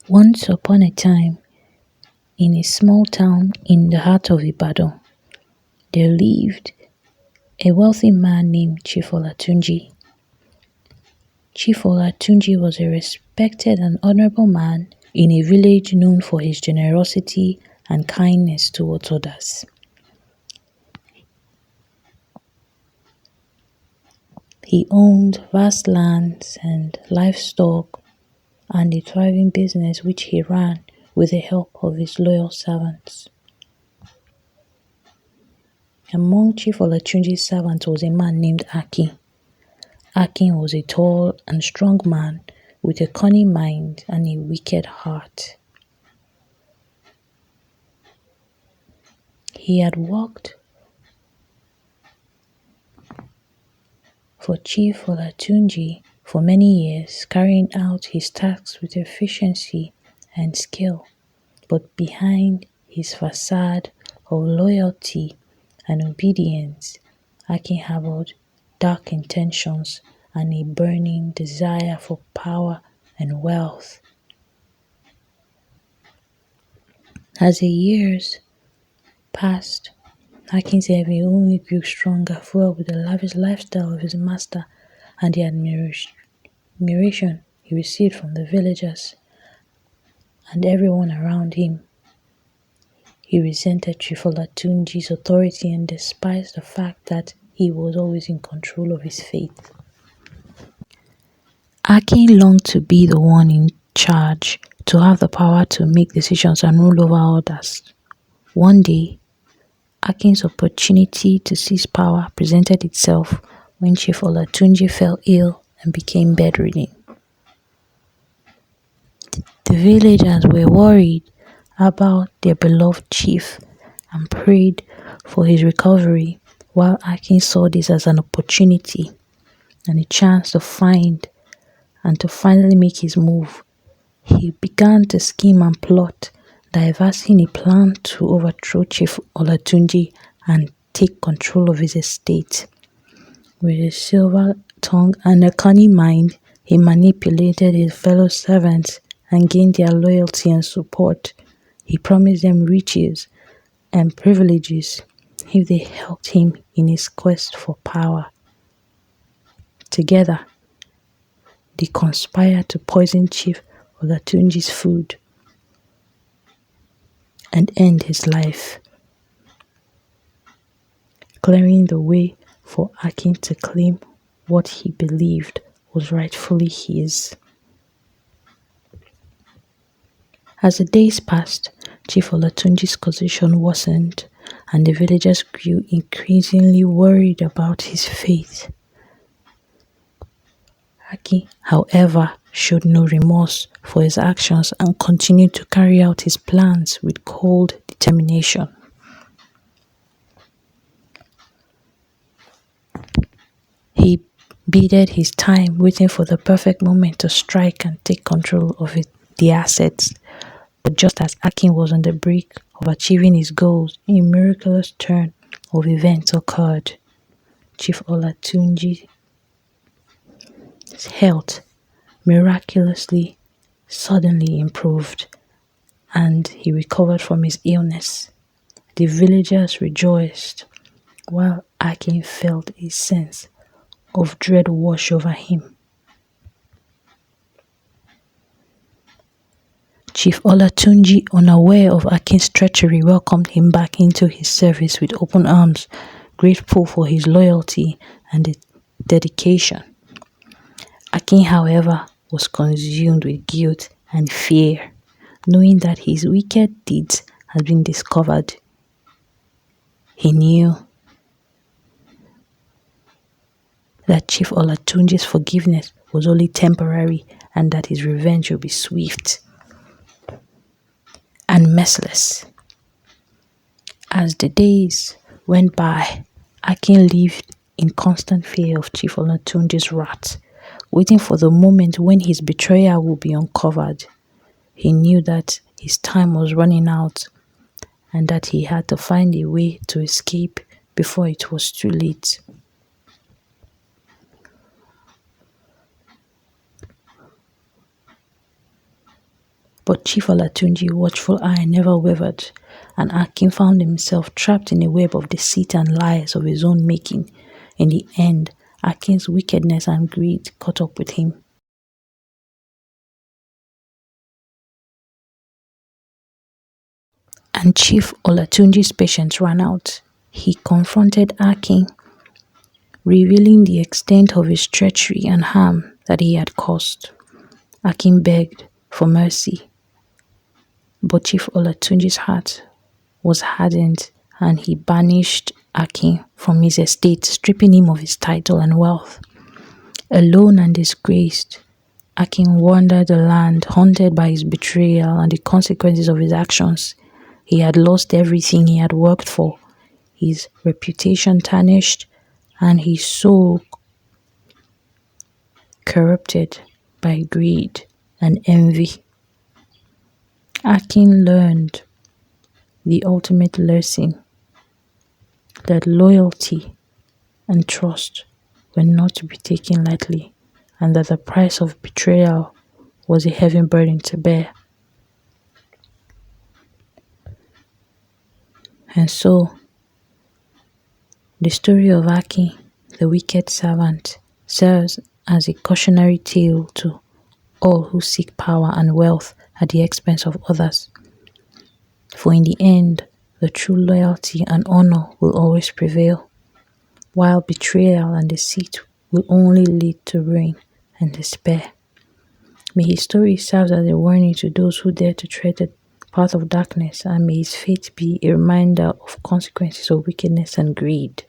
Once upon a time, in a small town in the heart of Ibadan, there lived a wealthy man named Chief Olatunji. Chief Olatunji was a respected and honorable man in a village known for his generosity and kindness towards others. He owned vast lands and livestock and a thriving business which he ran with the help of his loyal servants. Among Chief Olatunji's servants was a man named Akin. Akin was a tall and strong man with a cunning mind and a wicked heart. He had worked for Chief Olatunji for many years, carrying out his tasks with efficiency and skill. But behind his facade of loyalty and obedience, Akin harbored dark intentions and a burning desire for power and wealth. As the years passed, Akin's envy only grew stronger, fueled with the lavish lifestyle of his master and the admiration he received from the villagers and everyone around him. He resented Chief Olatunji's authority and despised the fact that he was always in control of his fate. Akin longed to be the one in charge, to have the power to make decisions and rule over others. One day, Akin's opportunity to seize power presented itself when Chief Olatunji fell ill and became bedridden. The villagers were worried about their beloved chief and prayed for his recovery, while Akin saw this as an opportunity and a chance to find and to finally make his move. He began to scheme and plot, devising a plan to overthrow Chief Olatunji and take control of his estate. With a silver tongue and a cunning mind, he manipulated his fellow servants and gained their loyalty and support. He promised them riches and privileges if they helped him in his quest for power. Together, they conspired to poison Chief Olatunji's food and end his life, clearing the way for Akin to claim what he believed was rightfully his. As the days passed, Chief Olatunji's condition worsened and the villagers grew increasingly worried about his fate. Akin, however, showed no remorse for his actions and continued to carry out his plans with cold determination. He bided his time, waiting for the perfect moment to strike and take control of the assets. But just as Akin was on the brink of achieving his goals, a miraculous turn of events occurred. Chief Olatunji's health miraculously, suddenly improved, and he recovered from his illness. The villagers rejoiced, while Akin felt a sense of dread wash over him. Chief Olatunji, unaware of Akin's treachery, welcomed him back into his service with open arms, grateful for his loyalty and dedication. Akin, however, was consumed with guilt and fear, knowing that his wicked deeds had been discovered. He knew that Chief Olatunji's forgiveness was only temporary and that his revenge would be swift and merciless. As the days went by, Akin lived in constant fear of Chief Olatunji's wrath, waiting for the moment when his betrayal would be uncovered. He knew that his time was running out and that he had to find a way to escape before it was too late. But Chief Olatunji's watchful eye never wavered, and Akin found himself trapped in a web of deceit and lies of his own making. In the end, Akin's wickedness and greed caught up with him. And Chief Olatunji's patience ran out. He confronted Akin, revealing the extent of his treachery and harm that he had caused. Akin begged for mercy, but Chief Olatunji's heart was hardened and he banished Akin from his estate, stripping him of his title and wealth. Alone and disgraced, Akin wandered the land, haunted by his betrayal and the consequences of his actions. He had lost everything he had worked for, his reputation tarnished, and his soul corrupted by greed and envy. Akin learned the ultimate lesson that loyalty and trust were not to be taken lightly, and that the price of betrayal was a heavy burden to bear. And so, the story of Akin, the wicked servant, serves as a cautionary tale to all who seek power and wealth at the expense of others. For in the end, the true loyalty and honor will always prevail, while betrayal and deceit will only lead to ruin and despair. May his story serve as a warning to those who dare to tread the path of darkness, and may his fate be a reminder of consequences of wickedness and greed.